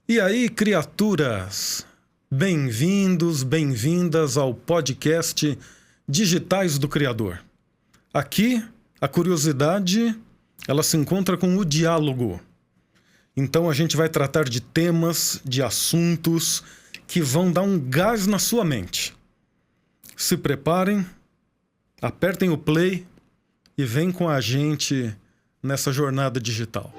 E aí, criaturas? Bem-vindos, bem-vindas ao podcast Digitais do Criador. Aqui, a curiosidade, ela se encontra com o diálogo. Então, a gente vai tratar de temas, de assuntos que vão dar um gás na sua mente. Se preparem, apertem o play e vem com a gente nessa jornada digital.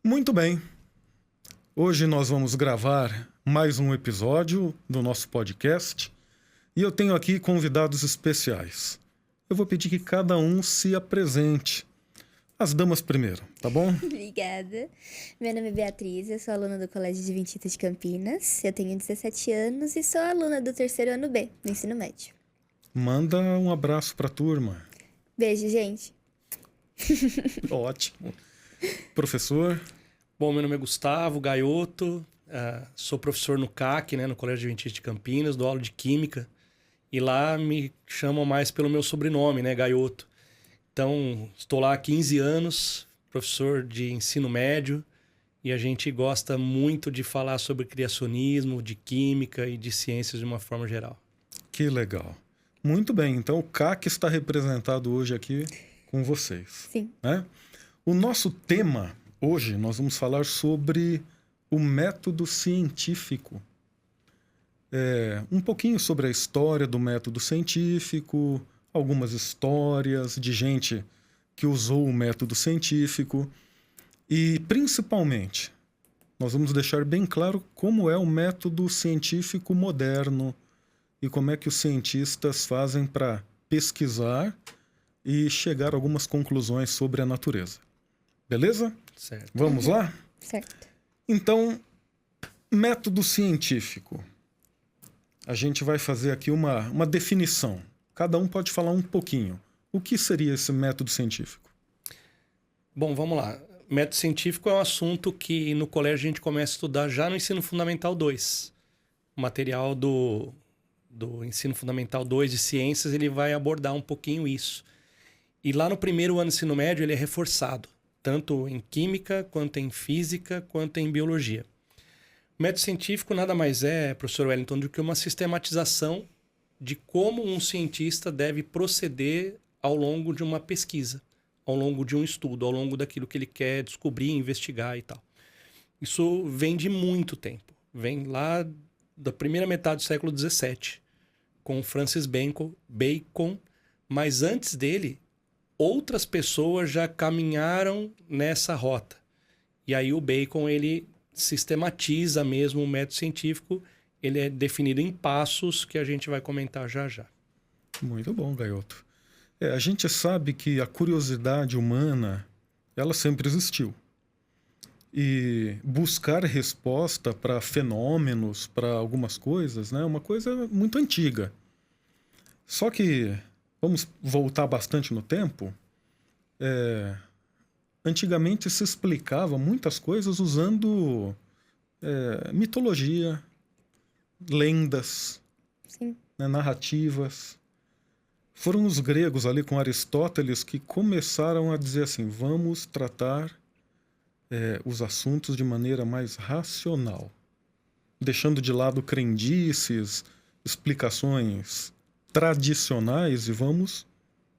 Muito bem. Hoje nós vamos gravar mais um episódio do nosso podcast e eu tenho aqui convidados especiais. Eu vou pedir que cada um se apresente. As damas primeiro, tá bom? Obrigada. Meu nome é Beatriz, eu sou aluna do Colégio Adventista de Campinas. Eu tenho 17 anos e sou aluna do terceiro ano B, do ensino médio. Manda um abraço pra turma. Beijo, gente. Ótimo. Professor? Bom, meu nome é Gustavo Gaioto, sou professor no CAC, no Colégio Adventista de Campinas, dou aula de Química, e lá me chamam mais pelo meu sobrenome, Gaioto. Então, estou lá há 15 anos, professor de ensino médio, e a gente gosta muito de falar sobre criacionismo, de química e de ciências de uma forma geral. Que legal. Muito bem, então o CAC está representado hoje aqui com vocês. Sim. Né? O nosso tema, hoje, nós vamos falar sobre o método científico. Um pouquinho sobre a história do método científico, algumas histórias de gente que usou o método científico e, principalmente, nós vamos deixar bem claro como é o método científico moderno e como é que os cientistas fazem para pesquisar e chegar a algumas conclusões sobre a natureza. Beleza? Certo. Vamos lá? Certo. Então, método científico. A gente vai fazer aqui uma definição. Cada um pode falar um pouquinho. O que seria esse método científico? Bom, vamos lá. Método científico é um assunto que no colégio a gente começa a estudar já no Ensino Fundamental 2. O material do Ensino Fundamental 2 de Ciências, ele vai abordar um pouquinho isso. E lá no primeiro ano do ensino médio ele é reforçado, tanto em Química, quanto em Física, quanto em Biologia. O método científico nada mais é, professor Wellington, do que uma sistematização de como um cientista deve proceder ao longo de uma pesquisa, ao longo de um estudo, ao longo daquilo que ele quer descobrir, investigar e tal. Isso vem de muito tempo. Vem lá da primeira metade do século XVII, com Francis Bacon, mas antes dele, outras pessoas já caminharam nessa rota. E aí o Bacon, ele sistematiza mesmo o método científico, ele é definido em passos que a gente vai comentar já já. Muito bom, Gaioto. A gente sabe que a curiosidade humana, ela sempre existiu. E buscar resposta para fenômenos, para algumas coisas, é uma coisa muito antiga. Só que, vamos voltar bastante no tempo, antigamente se explicava muitas coisas usando mitologia, lendas, Sim. Narrativas. Foram os gregos ali com Aristóteles que começaram a dizer assim, vamos tratar os assuntos de maneira mais racional, deixando de lado crendices, explicações tradicionais e vamos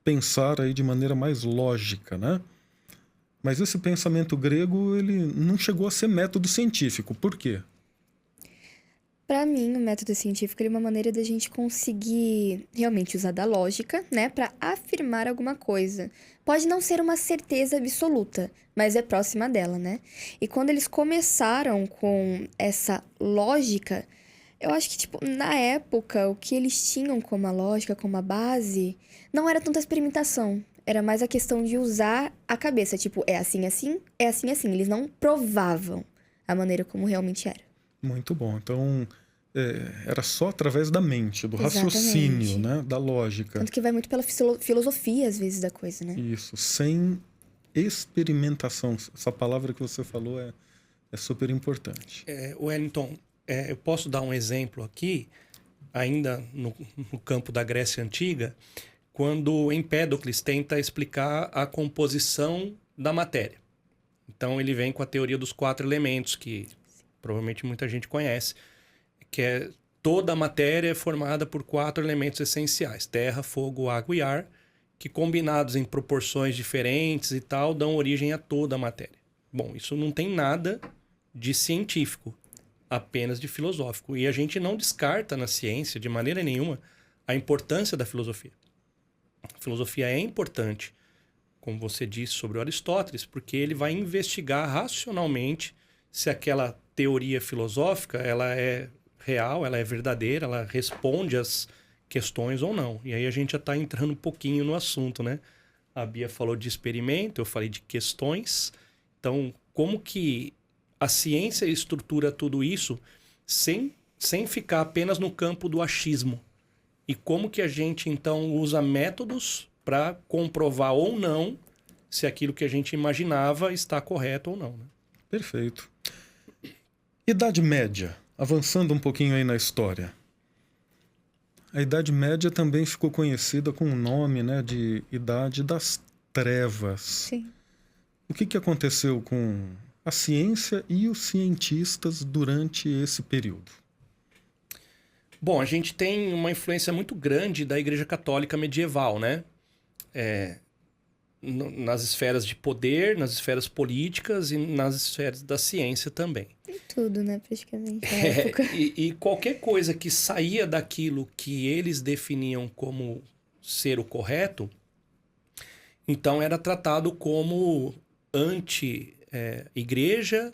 pensar aí de maneira mais lógica, Mas esse pensamento grego, ele não chegou a ser método científico. Por quê? Para mim, o método científico é uma maneira da gente conseguir realmente usar da lógica, para afirmar alguma coisa. Pode não ser uma certeza absoluta, mas é próxima dela, E quando eles começaram com essa lógica, eu acho que, na época, o que eles tinham como a lógica, como a base, não era tanta experimentação. Era mais a questão de usar a cabeça. É assim, assim, é assim, assim. Eles não provavam a maneira como realmente era. Muito bom. Então, era só através da mente, do Exatamente. raciocínio, né? Da lógica. Tanto que vai muito pela filosofia, às vezes, da coisa, né? Isso, sem experimentação. Essa palavra que você falou é super importante. Wellington, eu posso dar um exemplo aqui, ainda no campo da Grécia Antiga, quando Empédocles tenta explicar a composição da matéria. Então ele vem com a teoria dos 4 elementos, que provavelmente muita gente conhece, que é toda a matéria é formada por 4 elementos essenciais: terra, fogo, água e ar, que combinados em proporções diferentes e tal, dão origem a toda a matéria. Bom, isso não tem nada de científico, apenas de filosófico. E a gente não descarta na ciência, de maneira nenhuma, a importância da filosofia. A filosofia é importante, como você disse sobre o Aristóteles, porque ele vai investigar racionalmente se aquela teoria filosófica ela é real, ela é verdadeira, ela responde às questões ou não. E aí a gente já está entrando um pouquinho no assunto, né? A Bia falou de experimento, eu falei de questões. Então, como que a ciência estrutura tudo isso sem ficar apenas no campo do achismo? E como que a gente, então, usa métodos para comprovar ou não se aquilo que a gente imaginava está correto ou não, né? Perfeito. Idade Média, avançando um pouquinho aí na história. A Idade Média também ficou conhecida com o nome, né, de Idade das Trevas. Sim. O que aconteceu com a ciência e os cientistas durante esse período? Bom, a gente tem uma influência muito grande da Igreja Católica medieval, né? Nas esferas de poder, nas esferas políticas e nas esferas da ciência também. Em tudo, né, praticamente, na época. E qualquer coisa que saía daquilo que eles definiam como ser o correto, então era tratado como anti-igreja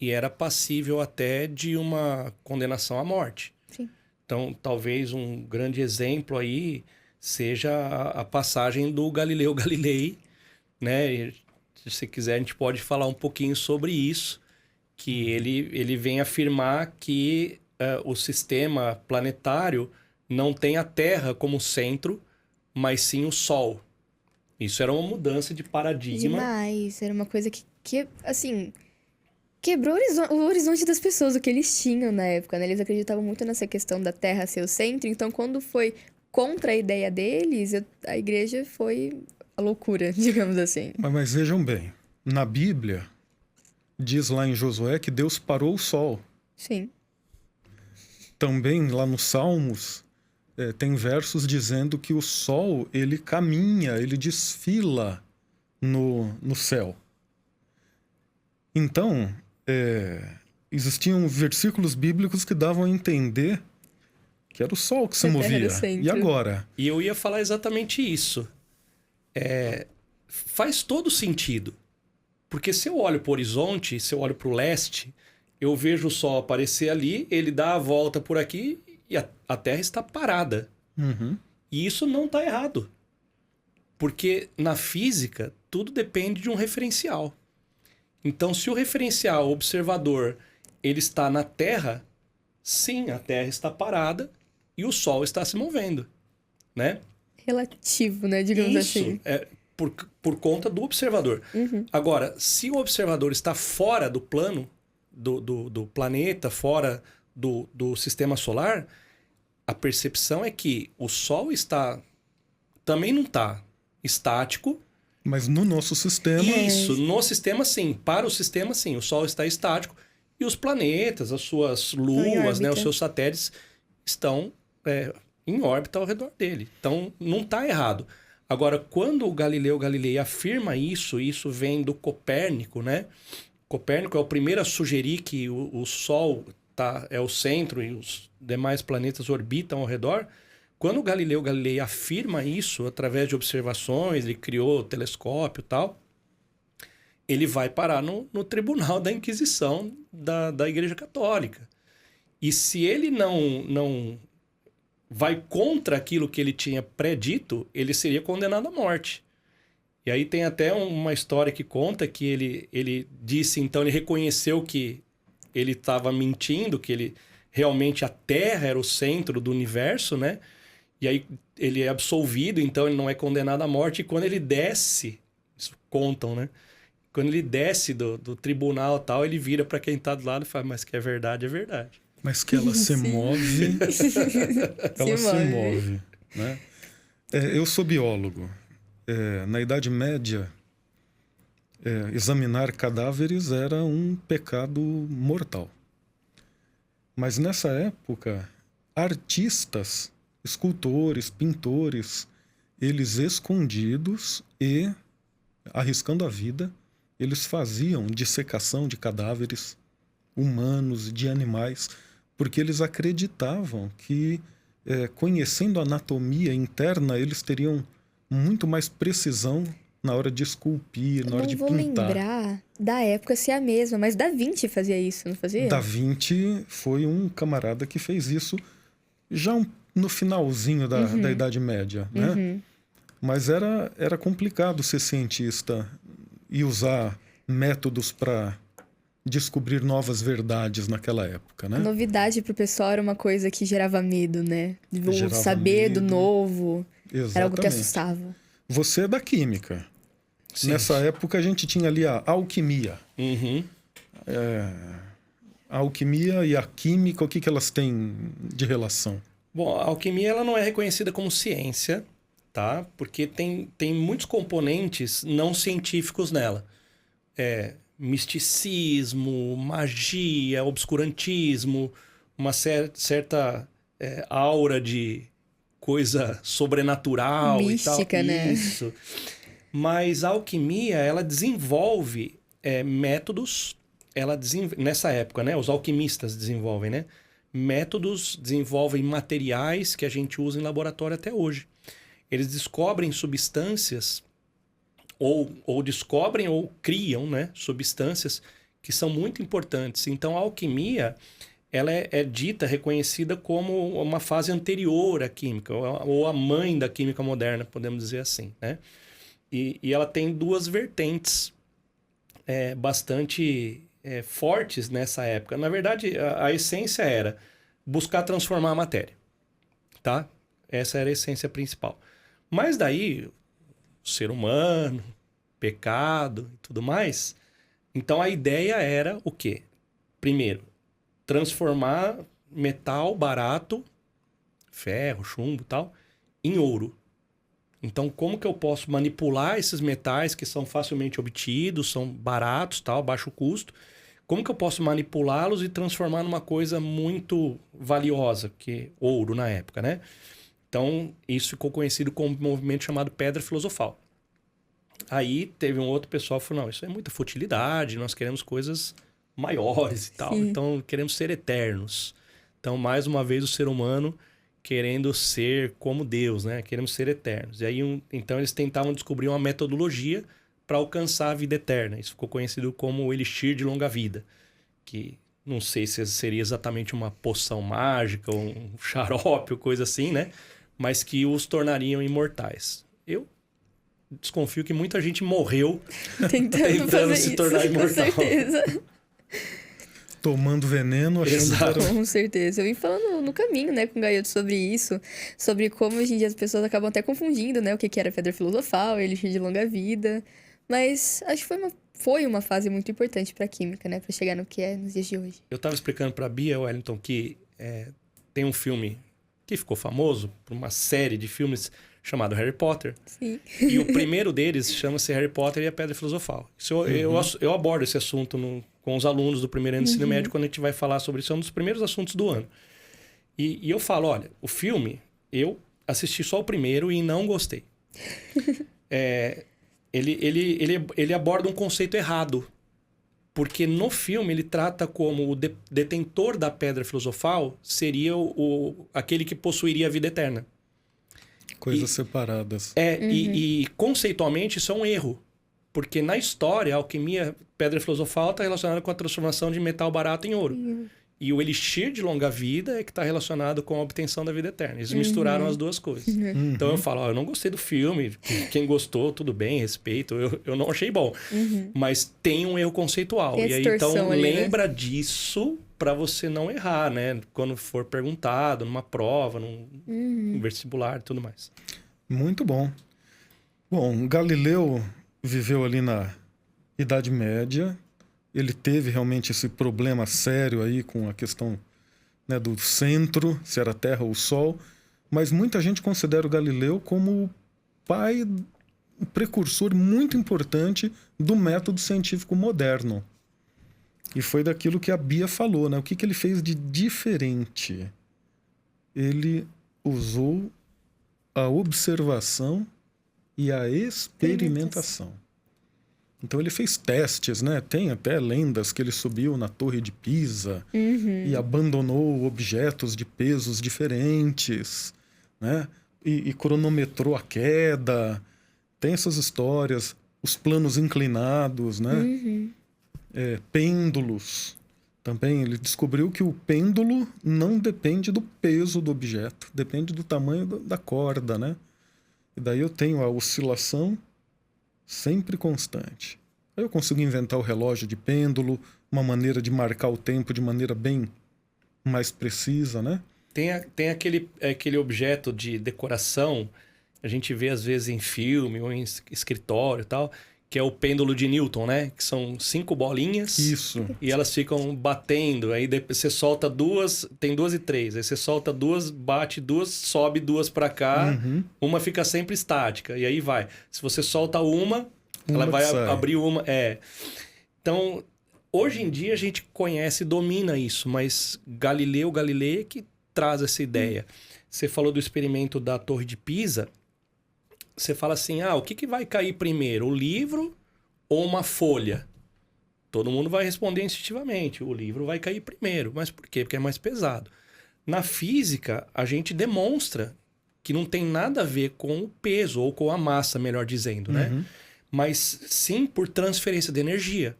e era passível até de uma condenação à morte. Sim. Então, talvez um grande exemplo aí seja a passagem do Galileu Galilei, né? E, se você quiser, a gente pode falar um pouquinho sobre isso, que ele vem afirmar que o sistema planetário não tem a Terra como centro, mas sim o Sol. Isso era uma mudança de paradigma. Demais. Era uma coisa que assim, quebrou o horizonte das pessoas, o que eles tinham na época, né? Eles acreditavam muito nessa questão da Terra ser o centro, então quando foi contra a ideia deles, a igreja foi a loucura, digamos assim. Mas vejam bem, na Bíblia, diz lá em Josué que Deus parou o sol. Sim. Também lá nos Salmos, tem versos dizendo que o sol, ele caminha, ele desfila no céu. Então, existiam versículos bíblicos que davam a entender que era o sol que se movia. E agora? E eu ia falar exatamente isso. Faz todo sentido. Porque se eu olho para o horizonte, se eu olho para o leste, eu vejo o sol aparecer ali, ele dá a volta por aqui e a Terra está parada. Uhum. E isso não está errado. Porque na física, tudo depende de um referencial. Então, se o referencial, o observador, ele está na Terra, sim, a Terra está parada e o Sol está se movendo, né? Relativo, né? Digamos assim. Por conta do observador. Uhum. Agora, se o observador está fora do plano, do planeta, fora do sistema solar, a percepção é que o Sol também não está estático. Mas no nosso sistema... Isso, no sistema sim. Para o sistema sim, o Sol está estático e os planetas, as suas luas, né, os seus satélites estão em órbita ao redor dele. Então, não está errado. Agora, quando o Galileu Galilei afirma isso vem do Copérnico, né? Copérnico é o primeiro a sugerir que o Sol é o centro e os demais planetas orbitam ao redor. Quando o Galileu Galilei afirma isso através de observações, ele criou o telescópio e tal, ele vai parar no tribunal da Inquisição da Igreja Católica. E se ele não vai contra aquilo que ele tinha predito, ele seria condenado à morte. E aí tem até uma história que conta que ele disse, então ele reconheceu que ele estava mentindo, que ele realmente a Terra era o centro do universo, né? E aí ele é absolvido, então ele não é condenado à morte. E quando ele desce, isso contam, né? Quando ele desce do tribunal e tal, ele vira para quem tá do lado e fala, mas que é verdade, é verdade. Mas que ela se move, ela se move, né? Eu sou biólogo. Na Idade Média, examinar cadáveres era um pecado mortal. Mas nessa época, artistas, escultores, pintores, eles escondidos e arriscando a vida, eles faziam dissecação de cadáveres humanos, de animais, porque eles acreditavam que, conhecendo a anatomia interna, eles teriam muito mais precisão na hora de esculpir, na hora de pintar. Não vou lembrar da época se é a mesma, mas Da Vinci fazia isso, não fazia? Da Vinci foi um camarada que fez isso já no finalzinho da Idade Média, né? Mas era complicado ser cientista e usar métodos para descobrir novas verdades naquela época, né? Novidade pro pessoal era uma coisa que gerava medo, né? Gerava saber do medo. novo. Exatamente. Era algo que assustava. Você é da química. Sim. Nessa época a gente tinha ali a alquimia. Uhum. A alquimia e a química, o que elas têm de relação? Bom, a alquimia ela não é reconhecida como ciência, tá? Porque tem muitos componentes não científicos nela. Misticismo, magia, obscurantismo, uma certa aura de coisa sobrenatural mística, e tal. né? Isso. Mas a alquimia, ela desenvolve métodos, nessa época, né? Os alquimistas desenvolvem, né? Métodos, desenvolvem materiais que a gente usa em laboratório até hoje. Eles descobrem substâncias ou descobrem ou criam, né, substâncias que são muito importantes. Então, a alquimia ela é dita, reconhecida como uma fase anterior à química, ou a mãe da química moderna, podemos dizer assim, né? E ela tem duas vertentes bastante fortes nessa época. Na verdade, a essência era buscar transformar a matéria, tá? Essa era a essência principal. Mas daí, o ser humano, pecado e tudo mais, então a ideia era o quê? Primeiro, transformar metal barato, ferro, chumbo e tal, em ouro. Então, como que eu posso manipular esses metais que são facilmente obtidos, são baratos, tal, baixo custo? Como que eu posso manipulá-los e transformar numa coisa muito valiosa, que é ouro na época, né? Então, isso ficou conhecido como um movimento chamado Pedra Filosofal. Aí teve um outro pessoal que falou, não, isso é muita futilidade, nós queremos coisas maiores e tal. Sim. Então, queremos ser eternos. Então, mais uma vez, o ser humano querendo ser como Deus, né? Queremos ser eternos. E aí, então, eles tentavam descobrir uma metodologia para alcançar a vida eterna. Isso ficou conhecido como o elixir de longa vida, que não sei se seria exatamente uma poção mágica, ou um xarope, ou coisa assim, né? Mas que os tornariam imortais. Eu desconfio que muita gente morreu tentando se tornar imortal. Com certeza. Tomando veneno, achando Exato. que era... Com certeza. Eu vim falando no caminho, né, com o Gaioto sobre isso, sobre como hoje em dia as pessoas acabam até confundindo, né, o que era pedra filosofal, elixir de longa vida. Mas acho que foi uma fase muito importante para a química, né, para chegar no que é nos dias de hoje. Eu estava explicando para a Bia, Wellington, que tem um filme que ficou famoso por uma série de filmes chamado Harry Potter. Sim. E o primeiro deles chama-se Harry Potter e a Pedra Filosofal. Eu abordo esse assunto com os alunos do primeiro ano de ensino médio quando a gente vai falar sobre isso. É um dos primeiros assuntos do ano. E eu falo, olha, o filme, eu assisti só o primeiro e não gostei. Ele aborda um conceito errado. Porque no filme ele trata como o detentor da Pedra Filosofal seria aquele que possuiria a vida eterna. Coisas separadas. E conceitualmente isso é um erro. Porque na história, a alquimia, Pedra Filosofal está relacionada com a transformação de metal barato em ouro. E o elixir de longa vida é que está relacionado com a obtenção da vida eterna. Eles misturaram as duas coisas. Então eu falo, ó, eu não gostei do filme. Quem gostou, tudo bem, respeito. Eu não achei bom. Mas tem um erro conceitual. Tem E aí, então, ali, lembra disso para você não errar, né? Quando for perguntado, numa prova, num vestibular e tudo mais. Muito bom. Bom, Galileu viveu ali na Idade Média. Ele teve realmente esse problema sério aí com a questão, né, do centro, se era a Terra ou o Sol. Mas muita gente considera o Galileu como o pai, o precursor muito importante do método científico moderno. E foi daquilo que a Bia falou, né? O que ele fez de diferente? Ele usou a observação e a experimentação. Então ele fez testes, né? Tem até lendas que ele subiu na Torre de Pisa e abandonou objetos de pesos diferentes, né? E cronometrou a queda. Tem essas histórias, os planos inclinados, né? Pêndulos. Também ele descobriu que o pêndulo não depende do peso do objeto, depende do tamanho da corda, né? E daí eu tenho a oscilação sempre constante. Aí eu consigo inventar o relógio de pêndulo, uma maneira de marcar o tempo de maneira bem mais precisa, né? Tem aquele objeto de decoração, a gente vê às vezes em filme ou em escritório e tal, que é o pêndulo de Newton, né? Que são 5 bolinhas. Isso. E elas ficam batendo. Aí você solta 2, tem 2 e 3. Aí você solta 2, bate 2, sobe 2 para cá. Uma fica sempre estática. E aí vai. Se você solta uma ela vai abrir uma. Então, hoje em dia a gente conhece e domina isso. Mas Galilei é que traz essa ideia. Você falou do experimento da Torre de Pisa. Você fala assim, o que vai cair primeiro? O livro ou uma folha? Todo mundo vai responder instintivamente. O livro vai cair primeiro. Mas por quê? Porque é mais pesado. Na física, a gente demonstra que não tem nada a ver com o peso ou com a massa, melhor dizendo, né? Mas sim por transferência de energia.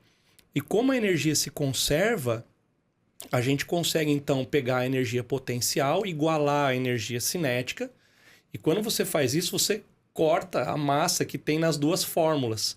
E como a energia se conserva, a gente consegue então pegar a energia potencial, igualar a energia cinética. E quando você faz isso, você corta a massa que tem nas duas fórmulas.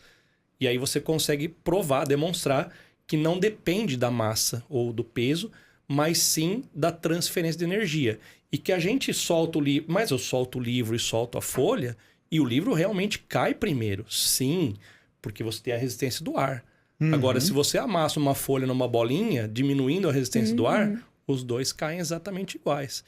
E aí você consegue provar, demonstrar que não depende da massa ou do peso, mas sim da transferência de energia. E que a gente solta o livro, mas eu solto o livro e solto a folha, e o livro realmente cai primeiro. Sim, porque você tem a resistência do ar. Agora, se você amassa uma folha numa bolinha, diminuindo a resistência do ar, os dois caem exatamente iguais,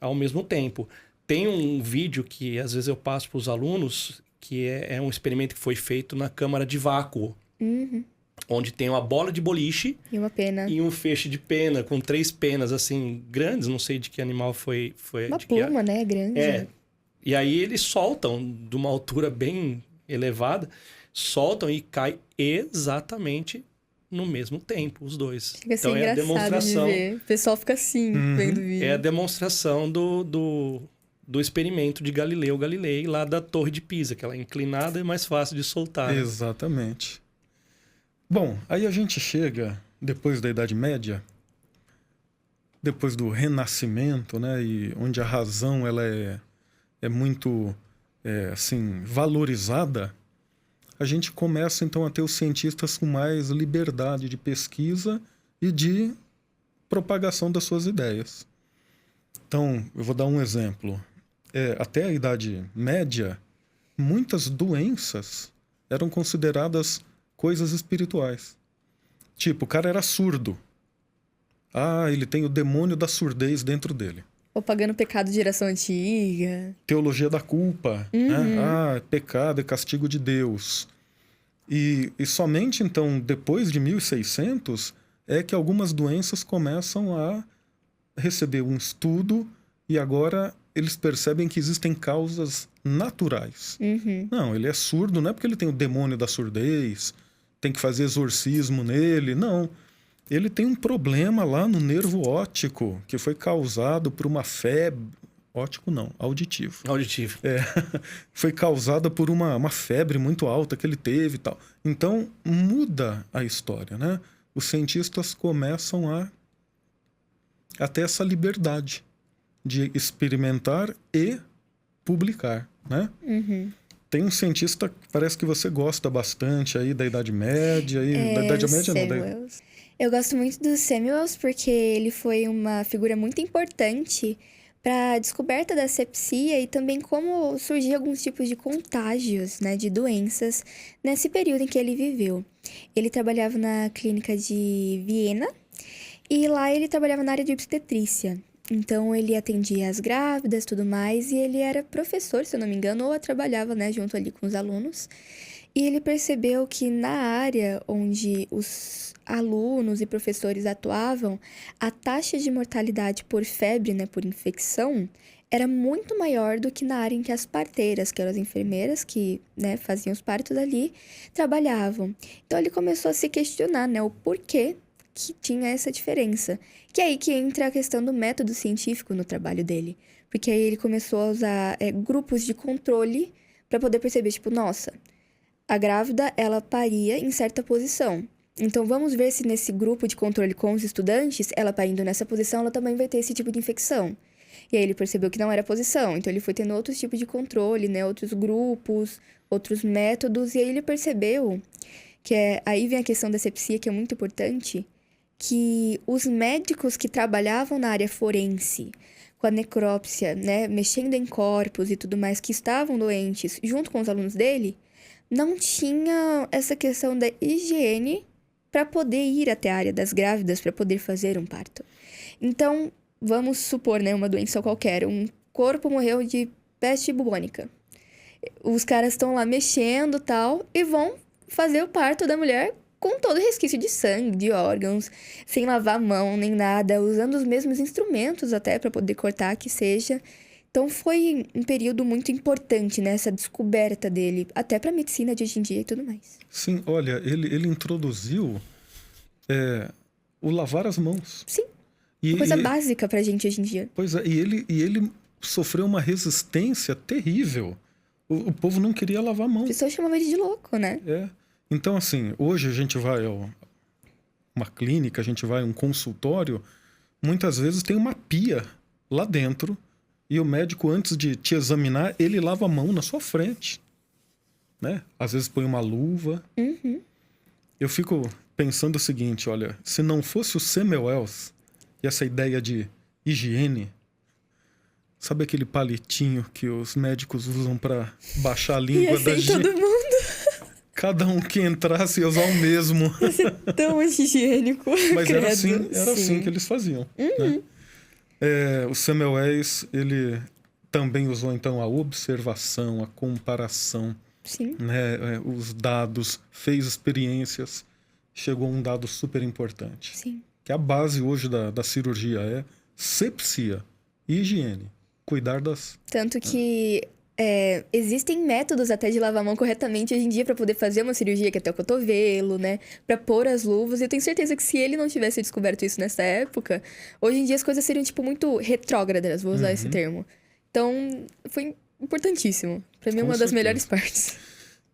ao mesmo tempo. Tem um vídeo que às vezes eu passo para os alunos, que é um experimento que foi feito na câmara de vácuo. Onde tem uma bola de boliche e uma pena. E um feixe de pena, com 3 penas assim, grandes, não sei de que animal foi uma pluma, né? Grande. E aí eles soltam de uma altura bem elevada, soltam e cai exatamente no mesmo tempo, os dois. Fica assim, então é a demonstração. De ver. O pessoal fica assim, vendo o vídeo. É a demonstração do experimento de Galileu Galilei, lá da Torre de Pisa, que ela é inclinada e mais fácil de soltar. Né? Exatamente. Bom, aí a gente chega, depois da Idade Média, depois do Renascimento, né, e onde a razão ela é muito assim, valorizada, a gente começa então a ter os cientistas com mais liberdade de pesquisa e de propagação das suas ideias. Então, eu vou dar um exemplo. Até a Idade Média, muitas doenças eram consideradas coisas espirituais. Tipo, o cara era surdo. Ele tem o demônio da surdez dentro dele. Ou pagando pecado de geração antiga. Teologia da culpa. Né? Pecado é castigo de Deus. E somente, então, depois de 1600, é que algumas doenças começam a receber um estudo e agora eles percebem que existem causas naturais. Não, ele é surdo, não é porque ele tem o demônio da surdez, tem que fazer exorcismo nele, não. Ele tem um problema lá no nervo óptico, que foi causado por uma febre... Óptico não, auditivo. Auditivo. Foi causada por uma febre muito alta que ele teve e tal. Então, muda a história, né? Os cientistas começam a até essa liberdade de experimentar e publicar, né? Tem um cientista que parece que você gosta bastante aí da Idade Média, da Idade Média não, Samuels. Eu gosto muito do Samuels porque ele foi uma figura muito importante para a descoberta da asepsia e também como surgiam alguns tipos de contágios, né, de doenças nesse período em que ele viveu. Ele trabalhava na clínica de Viena e lá ele trabalhava na área de obstetrícia. Então ele atendia as grávidas e tudo mais e ele era professor, se eu não me engano, ou trabalhava, né, junto ali com os alunos. E ele percebeu que na área onde os alunos e professores atuavam, a taxa de mortalidade por febre, né, por infecção, era muito maior do que na área em que as parteiras, que eram as enfermeiras que, né, faziam os partos ali, trabalhavam. Então ele começou a se questionar, né, o porquê que tinha essa diferença. Que é aí que entra a questão do método científico no trabalho dele. Porque aí ele começou a usar grupos de controle para poder perceber, tipo, nossa, a grávida, ela paria em certa posição. Então, vamos ver se nesse grupo de controle com os estudantes, ela parindo nessa posição, ela também vai ter esse tipo de infecção. E aí ele percebeu que não era a posição. Então, ele foi tendo outros tipos de controle, né? Outros grupos, outros métodos. E aí ele percebeu que aí vem a questão da asepsia, que é muito importante, que os médicos que trabalhavam na área forense, com a necrópsia, né? Mexendo em corpos e tudo mais, que estavam doentes, junto com os alunos dele, não tinha essa questão da higiene para poder ir até a área das grávidas para poder fazer um parto. Então, vamos supor, né, uma doença qualquer, um corpo morreu de peste bubônica. Os caras estão lá mexendo tal e vão fazer o parto da mulher com todo resquício de sangue, de órgãos, sem lavar a mão nem nada, usando os mesmos instrumentos até para poder cortar que seja. Então foi um período muito importante, né, essa descoberta dele, até para a medicina de hoje em dia e tudo mais. Sim, olha, ele introduziu o lavar as mãos. Sim, coisa básica pra gente hoje em dia. Pois é, e ele sofreu uma resistência terrível. O povo não queria lavar a mão. As pessoas chamavam ele de louco, né? Então, assim, hoje a gente vai a uma clínica, a gente vai a um consultório, muitas vezes tem uma pia lá dentro. E o médico, antes de te examinar, ele lava a mão na sua frente, né? Às vezes põe uma luva. Eu fico pensando o seguinte, olha, se não fosse o Samuels e essa ideia de higiene, sabe aquele palitinho que os médicos usam para baixar a língua da gente? Todo mundo. Cada um que entrasse ia usar o mesmo. Ia ser tão higiênico. Mas era assim que eles faziam, né? O Samuels, ele também usou, então, a observação, a comparação, né? Os dados, fez experiências, chegou a um dado super importante. Sim. Que a base hoje da cirurgia é sepsia e higiene, cuidar das... Tanto que existem métodos até de lavar a mão corretamente hoje em dia para poder fazer uma cirurgia que é até o cotovelo, né? Para pôr as luvas. E eu tenho certeza que se ele não tivesse descoberto isso nessa época, hoje em dia as coisas seriam, tipo, muito retrógradas, vou usar esse termo. Então, foi importantíssimo. Para mim, uma das melhores partes.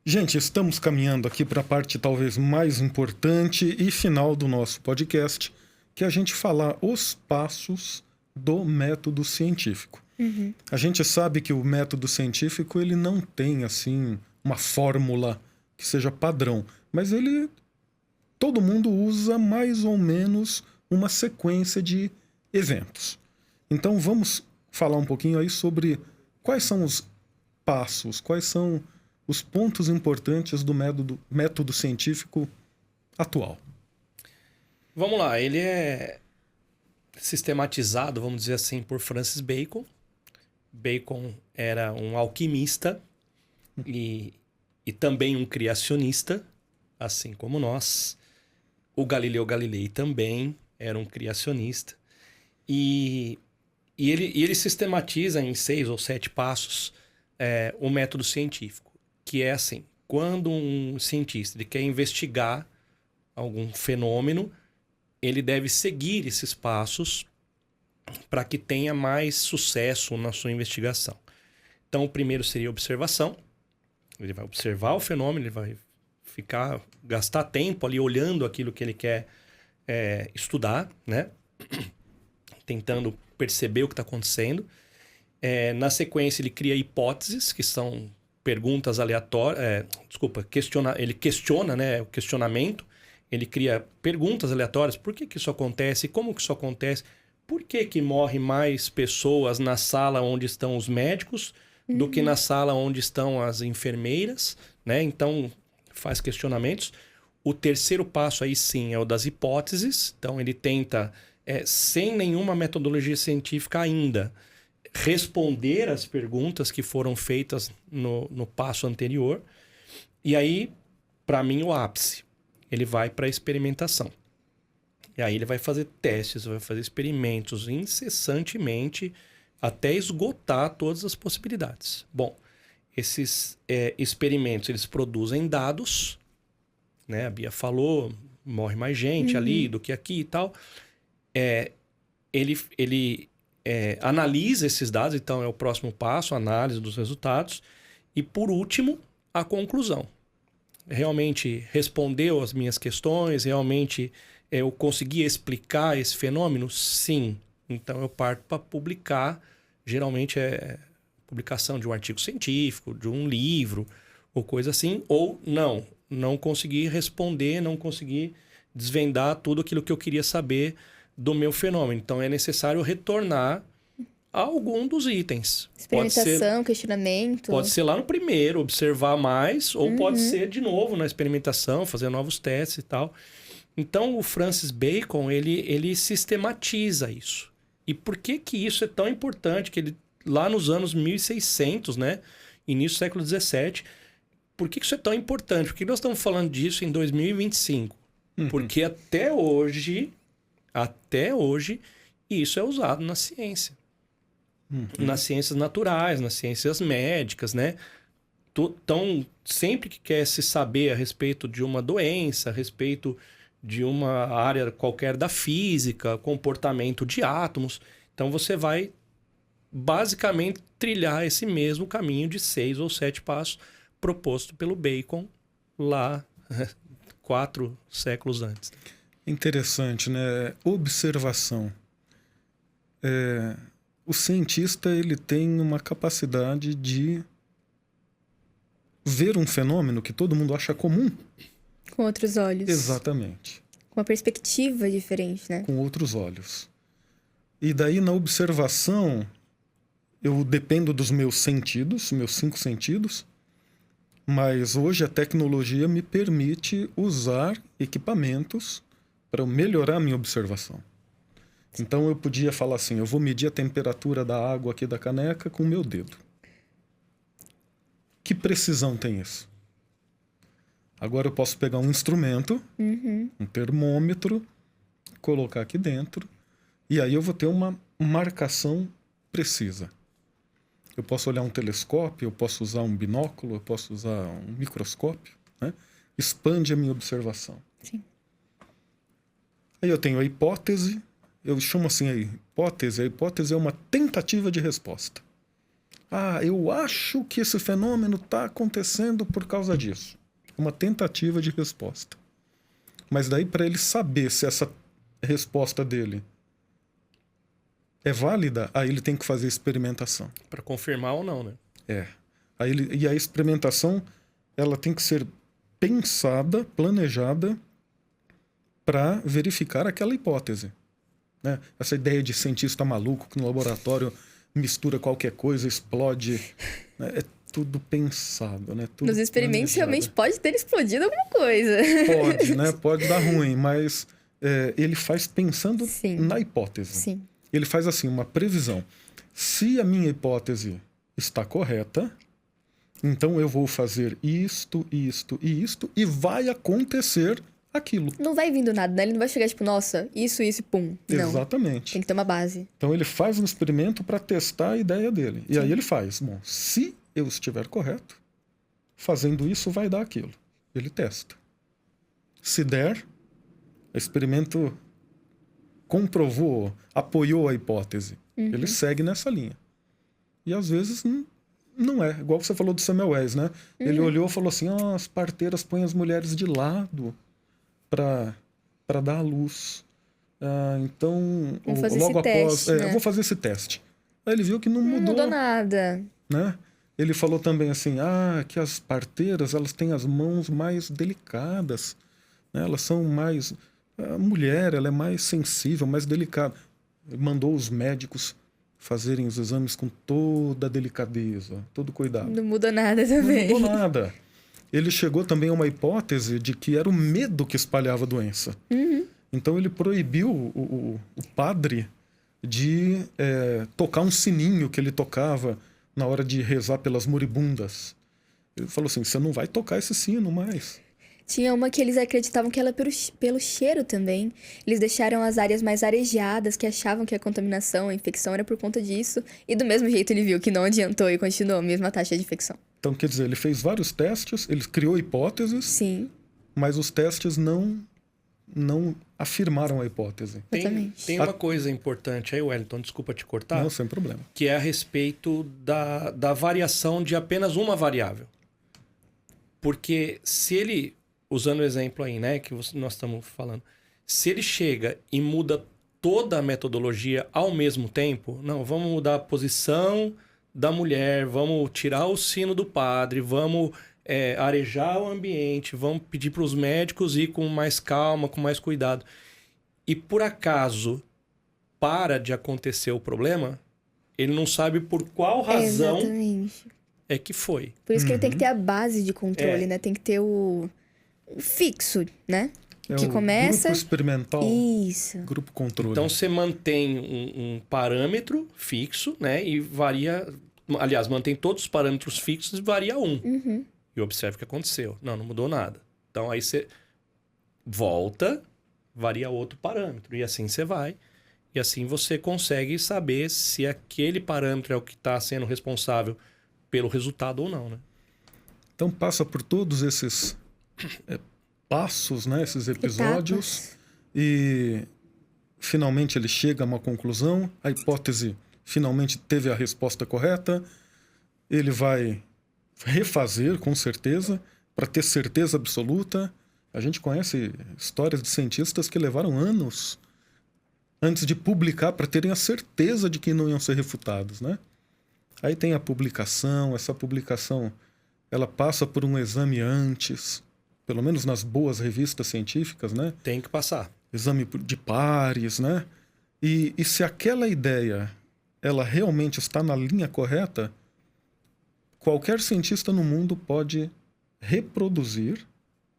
Gente, estamos caminhando aqui para a parte talvez mais importante e final do nosso podcast, que é a gente falar os passos do método científico. A gente sabe que o método científico ele não tem assim uma fórmula que seja padrão, mas todo mundo usa mais ou menos uma sequência de eventos. Então vamos falar um pouquinho aí sobre quais são os passos, quais são os pontos importantes do método científico atual. Vamos lá, ele é sistematizado, vamos dizer assim, por Francis Bacon. Bacon era um alquimista e também um criacionista, assim como nós. O Galileu Galilei também era um criacionista. E ele sistematiza em 6 ou 7 passos o método científico, que é assim, quando um cientista ele quer investigar algum fenômeno, ele deve seguir esses passos para que tenha mais sucesso na sua investigação. Então, o primeiro seria a observação. Ele vai observar o fenômeno, ele vai gastar tempo ali olhando aquilo que ele quer estudar, né? tentando perceber o que está acontecendo. Na sequência, ele cria hipóteses, que são perguntas aleatórias. Ele questiona, né, o questionamento. Ele cria perguntas aleatórias. Por que isso acontece? Como que isso acontece? Por que morrem mais pessoas na sala onde estão os médicos do que na sala onde estão as enfermeiras? Né? Então, faz questionamentos. O terceiro passo aí sim é o das hipóteses. Então, ele tenta, sem nenhuma metodologia científica ainda, responder as perguntas que foram feitas no passo anterior. E aí, para mim, o ápice. Ele vai para a experimentação. E aí ele vai fazer testes, vai fazer experimentos incessantemente até esgotar todas as possibilidades. Bom, esses experimentos, eles produzem dados, né? A Bia falou, morre mais gente ali do que aqui e tal. Ele analisa esses dados, então é o próximo passo, a análise dos resultados. E por último, a conclusão. Realmente respondeu as minhas questões? Realmente eu consegui explicar esse fenômeno? Sim. Então eu parto para publicar. Geralmente é publicação de um artigo científico, de um livro ou coisa assim. Ou não consegui responder, não consegui desvendar tudo aquilo que eu queria saber do meu fenômeno. Então é necessário retornar a algum dos itens. Experimentação, questionamento. Pode ser lá no primeiro, observar mais, ou pode ser de novo na experimentação, fazer novos testes e tal. Então, o Francis Bacon, ele sistematiza isso. E por que isso é tão importante? Que ele, lá nos anos 1600, né? Início do século 17, por que isso é tão importante? Por que nós estamos falando disso em 2025? Porque até hoje, isso é usado na ciência. Nas ciências naturais, nas ciências médicas, né? Então, sempre que quer se saber a respeito de uma doença, a respeito de uma área qualquer da física, comportamento de átomos, então você vai basicamente trilhar esse mesmo caminho de 6 ou 7 passos proposto pelo Bacon lá 4 séculos antes. Interessante, né? Observação. O cientista, ele tem uma capacidade de ver um fenômeno que todo mundo acha comum. Com outros olhos. Exatamente. Com uma perspectiva diferente, né? Com outros olhos. E daí, na observação, eu dependo dos meus sentidos, meus 5 sentidos, mas hoje a tecnologia me permite usar equipamentos para melhorar a minha observação. Então eu podia falar assim, eu vou medir a temperatura da água aqui da caneca com o meu dedo. Que precisão tem isso? Agora eu posso pegar um instrumento, um termômetro, colocar aqui dentro, e aí eu vou ter uma marcação precisa. Eu posso olhar um telescópio, eu posso usar um binóculo, eu posso usar um microscópio, né? Expande a minha observação. Sim. Aí eu tenho a hipótese. Eu chamo assim a hipótese é uma tentativa de resposta. Eu acho que esse fenômeno está acontecendo por causa disso. É uma tentativa de resposta. Mas daí, para ele saber se essa resposta dele é válida, aí ele tem que fazer experimentação. Para confirmar ou não, né? E a experimentação, ela tem que ser pensada, planejada, para verificar aquela hipótese. Né? Essa ideia de cientista maluco que no laboratório mistura qualquer coisa, explode, né? É tudo pensado, né? Tudo nos experimentos planejado. realmente pode ter explodido alguma coisa. Pode, né? Pode dar ruim, mas ele faz pensando Sim. na hipótese. Sim. Ele faz assim uma previsão. Se a minha hipótese está correta, então eu vou fazer isto, isto e isto, e vai acontecer aquilo. Não vai vindo nada, né? Ele não vai chegar tipo, nossa, isso e pum. Não. Exatamente. Tem que ter uma base. Então ele faz um experimento para testar a ideia dele. E aí ele faz, bom, se eu estiver correto, fazendo isso vai dar aquilo. Ele testa. Se der, o experimento comprovou, apoiou a hipótese. Ele segue nessa linha. E às vezes não é. Igual você falou do Samuel Wells, né? Ele olhou e falou assim, as parteiras põem as mulheres de lado para dar à luz. Então, Vamos fazer logo esse após... teste, né? Eu vou fazer esse teste. Aí ele viu que não Não mudou, mudou nada. né? Ele falou também assim, que as parteiras, elas têm as mãos mais delicadas, né? Elas são mais... A mulher, ela é mais sensível, mais delicada. Ele mandou os médicos fazerem os exames com toda a delicadeza, todo cuidado. Não muda nada Não também. mudou nada. Ele chegou também a uma hipótese de que era o medo que espalhava a doença. Então ele proibiu o padre de tocar um sininho que ele tocava na hora de rezar pelas moribundas. Ele falou assim, você não vai tocar esse sino mais. Tinha uma que eles acreditavam que era pelo cheiro também. Eles deixaram as áreas mais arejadas, que achavam que a contaminação, a infecção era por conta disso. E do mesmo jeito ele viu que não adiantou e continuou a mesma taxa de infecção. Então, quer dizer, ele fez vários testes, ele criou hipóteses, Sim, mas os testes não afirmaram a hipótese. exatamente. Tem uma coisa importante aí, Wellington, desculpa te cortar, Não, sem problema. que é a respeito da variação de apenas uma variável. Porque se ele, usando o exemplo aí, né, que nós estamos falando, se ele chega e muda toda a metodologia ao mesmo tempo, não, vamos mudar a posição da mulher, vamos tirar o sino do padre, vamos arejar o ambiente, vamos pedir para os médicos ir com mais calma, com mais cuidado. E por acaso para de acontecer o problema, ele não sabe por qual razão Exatamente. é que foi. Por isso que ele tem que ter a base de controle, É. né? Tem que ter o fixo, né? É Que o começa... grupo experimental, Isso. grupo controle. Então você mantém um parâmetro fixo, né? E varia. Aliás, mantém todos os parâmetros fixos e varia um. Uhum. E observa o que aconteceu. Não mudou nada. Então aí você volta, varia outro parâmetro. E assim você vai. E assim você consegue saber se aquele parâmetro é o que está sendo responsável pelo resultado ou não, né? Então passa por todos esses passos, né, esses episódios, Etapas. e finalmente ele chega a uma conclusão, a hipótese finalmente teve a resposta correta, ele vai refazer com certeza, para ter certeza absoluta. A gente conhece histórias de cientistas que levaram anos antes de publicar para terem a certeza de que não iam ser refutados, né? Aí tem a publicação, essa publicação ela passa por um exame antes, pelo menos nas boas revistas científicas, né? Tem que passar. Exame de pares, né? E se aquela ideia ela realmente está na linha correta, qualquer cientista no mundo pode reproduzir,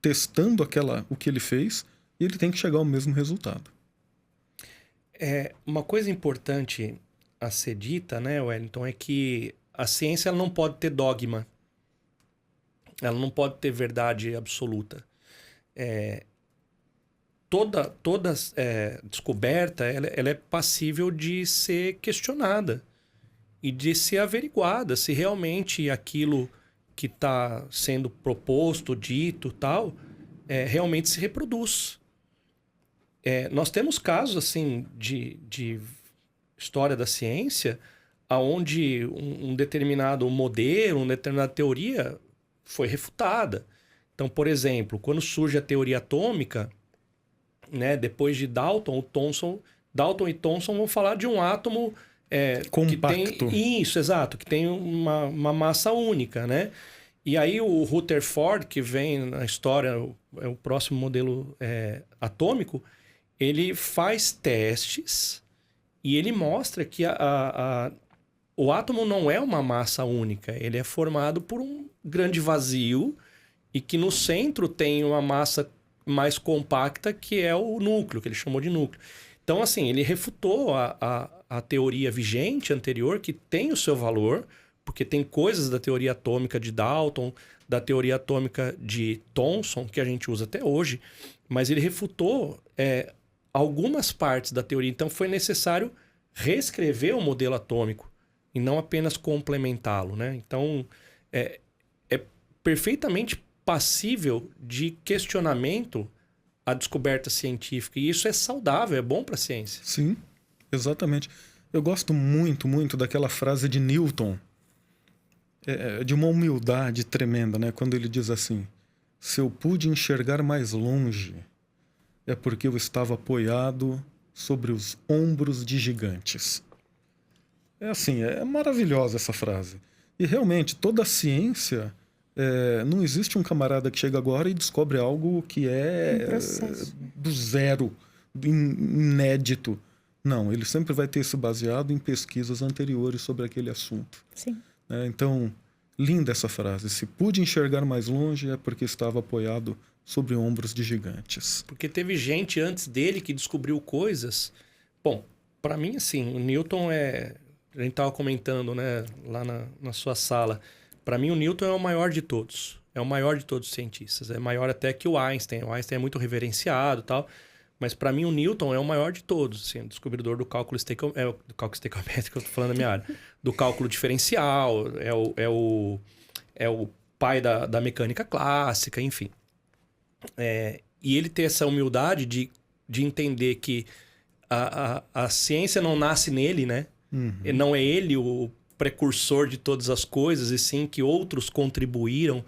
testando o que ele fez, e ele tem que chegar ao mesmo resultado. Uma coisa importante a ser dita, né, Wellington, é que a ciência ela não pode ter dogma. Ela não pode ter verdade absoluta. Toda descoberta ela é passível de ser questionada e de ser averiguada se realmente aquilo que está sendo proposto, dito, tal, realmente se reproduz. Nós temos casos assim de história da ciência onde um determinado modelo, uma determinada teoria foi refutada. Então, por exemplo, quando surge a teoria atômica, né, depois de Dalton e Thomson vão falar de um átomo compacto. que tem isso, exato, que tem uma massa única, né? E aí o Rutherford, que vem na história, é o próximo modelo atômico, ele faz testes e ele mostra que o átomo não é uma massa única, ele é formado por um grande vazio e que no centro tem uma massa mais compacta que é o núcleo, que ele chamou de núcleo. Então, assim, ele refutou a teoria vigente anterior, que tem o seu valor, porque tem coisas da teoria atômica de Dalton, da teoria atômica de Thomson, que a gente usa até hoje, mas ele refutou algumas partes da teoria. Então, foi necessário reescrever o modelo atômico e não apenas complementá-lo, né? Então, é perfeitamente passível de questionamento a descoberta científica. E isso é saudável, é bom para a ciência. Sim, exatamente. Eu gosto muito, muito daquela frase de Newton, de uma humildade tremenda, né? Quando ele diz assim, se eu pude enxergar mais longe, é porque eu estava apoiado sobre os ombros de gigantes. É assim, é maravilhosa essa frase. E realmente, toda a ciência, não existe um camarada que chega agora e descobre algo que é do zero, inédito. Não, ele sempre vai ter se baseado em pesquisas anteriores sobre aquele assunto. Sim. Então, linda essa frase. Se pude enxergar mais longe é porque estava apoiado sobre ombros de gigantes. Porque teve gente antes dele que descobriu coisas. Bom, para mim, assim, o Newton a gente estava comentando, né, lá na sua sala. Para mim, o Newton é o maior de todos. É o maior de todos os cientistas. É maior até que o Einstein. O Einstein é muito reverenciado e tal. Mas para mim, o Newton é o maior de todos. Assim, o descobridor do cálculo do cálculo estequiométrico, eu tô falando da minha área. Do cálculo diferencial. É o pai da mecânica clássica, enfim. E ele ter essa humildade de entender que a ciência não nasce nele, né? Uhum. Não é ele o precursor de todas as coisas, e sim que outros contribuíram.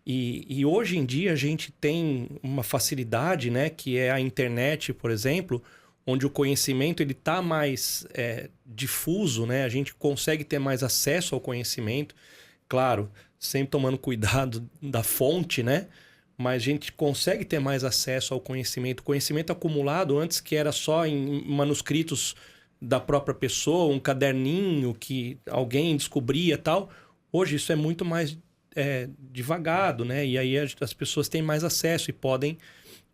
E hoje em dia a gente tem uma facilidade, né? Que é a internet, por exemplo, onde o conhecimento ele tá mais difuso, né? A gente consegue ter mais acesso ao conhecimento. Claro, sempre tomando cuidado da fonte, né? Mas a gente consegue ter mais acesso ao conhecimento. O conhecimento acumulado antes, que era só em manuscritos da própria pessoa, um caderninho que alguém descobria e tal. Hoje isso é muito mais divagado, né? E aí as pessoas têm mais acesso e podem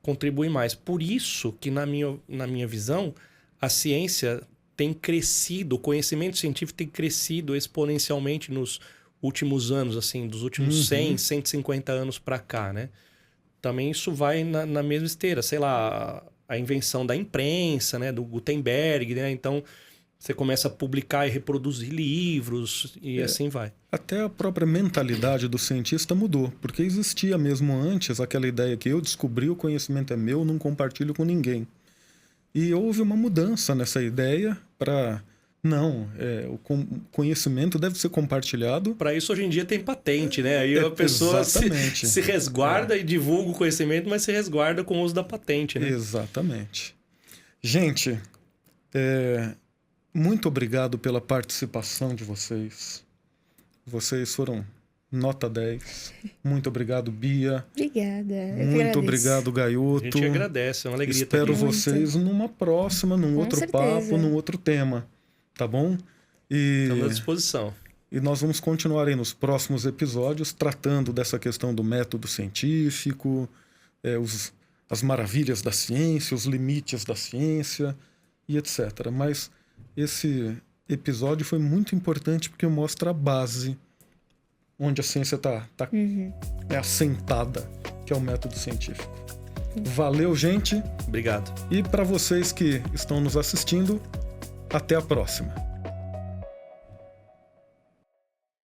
contribuir mais. Por isso que, na minha visão, a ciência tem crescido, o conhecimento científico tem crescido exponencialmente nos últimos anos, assim, dos últimos 100, 150 anos para cá, né? Também isso vai na mesma esteira, sei lá, a invenção da imprensa, né, do Gutenberg, né? Então você começa a publicar e reproduzir livros e assim vai. Até a própria mentalidade do cientista mudou, porque existia mesmo antes aquela ideia que eu descobri, o conhecimento é meu, não compartilho com ninguém. E houve uma mudança nessa ideia para... Não, o conhecimento deve ser compartilhado. Para isso, hoje em dia, tem patente, né? Aí a pessoa se resguarda e divulga o conhecimento, mas se resguarda com o uso da patente, né? Exatamente. Gente, muito obrigado pela participação de vocês. Vocês foram nota 10. Muito obrigado, Bia. Obrigada. Muito obrigado, Gaioto. A gente agradece, é uma alegria. Espero vocês numa próxima, num outro certeza. papo, num outro tema. Tá bom? Estamos à disposição. E nós vamos continuar aí nos próximos episódios tratando dessa questão do método científico, as maravilhas da ciência, os limites da ciência e etc. Mas esse episódio foi muito importante porque mostra a base onde a ciência está assentada, que é o método científico. Valeu, gente. Obrigado. E para vocês que estão nos assistindo, até a próxima.